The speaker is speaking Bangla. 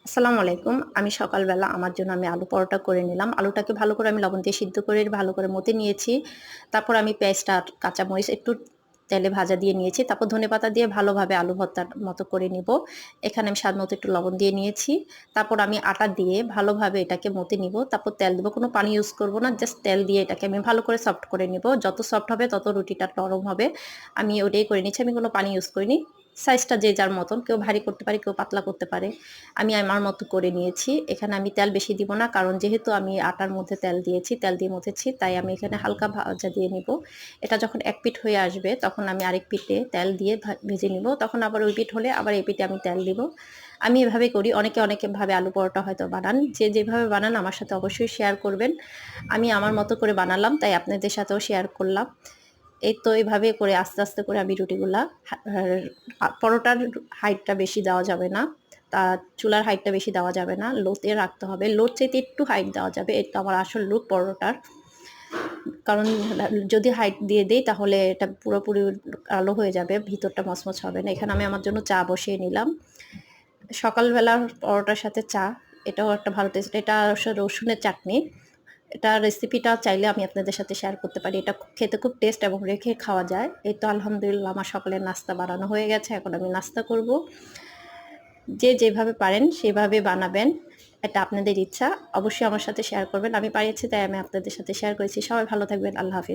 আসসালামু আলাইকুম। আমি সকালবেলা আমার জন্য আলু পরোটা করে নিলাম। আলুটাকে ভালো করে আমি লবণ দিয়ে সিদ্ধ করে ভালো করে মথে নিয়েছি। তারপর আমি পেঁয়াজটা আর কাঁচামরিচ একটু তেলে ভাজা দিয়ে নিয়েছি। তারপর ধনেপাতা দিয়ে ভালোভাবে আলু ভর্তার মতো করে নিব। এখানে আমি স্বাদমতো একটু লবণ দিয়ে নিয়েছি। তারপর আমি আটা দিয়ে ভালোভাবে এটাকে মথে নিব। তারপর তেল দেব। কোনো পানি ইউজ করব না। জাস্ট তেল দিয়ে এটাকে আমি ভালো করে সফট করে নিব। যত সফট হবে তত রুটিটা নরম হবে। আমি ওটাই করে নিচ্ছি। আমি কোনো পানি ইউজ করিনি। সাইজটা যে যার মতন। কেউ ভারী করতে পারে, কেউ পাতলা করতে পারে। আমি আমার মতো করে নিয়েছি। এখানে আমি তেল বেশি দিব না, কারণ যেহেতু আমি আটার মধ্যে তেল দিয়েছি, তেল দিয়ে মথেছি, তাই আমি এখানে হালকা ভাজা দিয়ে নিব। এটা যখন এক পিঠ হয়ে আসবে তখন আমি আরেক পিঠে তেল দিয়ে ভেজে নিব। তখন আবার ওই পিঠ হলে আবার এই পিঠে আমি তেল দিব। আমি এভাবে করি। অনেকে ভাবে আলু পরোটা হয়তো বানান। যে যেভাবে বানান আমার সাথে অবশ্যই শেয়ার করবেন। আমি আমার মতো করে বানালাম, তাই আপনাদের সাথেও শেয়ার করলাম। এই তো এইভাবে করে আস্তে আস্তে করে আমি রুটিগুলা পরোটার হাইটটা বেশি দেওয়া যাবে না, তা চুলার হাইটটা বেশি দেওয়া যাবে না, লোতে রাখতে হবে। লোর চাইতে একটু হাইট দেওয়া যাবে, এটা আমার আসল লুক পরোটার। কারণ যদি হাইট দিয়ে দেই তাহলে এটা পুরোপুরি কালো হয়ে যাবে, ভিতরটা মচমচ হবে না। এখানে আমি আমার জন্য চা বসিয়ে নিলাম। সকালবেলার পরোটার সাথে চা, এটাও একটা ভালো টেস্ট। এটা রসুনের চাটনি। এটা রেসিপিটা চাইলে আমি আপনাদের সাথে শেয়ার করতে পারি। এটা খেতে খুব টেস্ট এবং রেখে খাওয়া যায়। এই তো আলহামদুলিল্লাহ আমার সকালের নাস্তা বানানো হয়ে গেছে। এখন আমি নাস্তা করব। যে যেভাবে পারেন সেভাবে বানাবেন। এটা আপনাদের ইচ্ছা। অবশ্যই আমার সাথে শেয়ার করবেন। আমি পারিয়েছি তাই আমি আপনাদের সাথে শেয়ার করেছি। সবাই ভালো থাকবেন। আল্লাহ হাফেজ।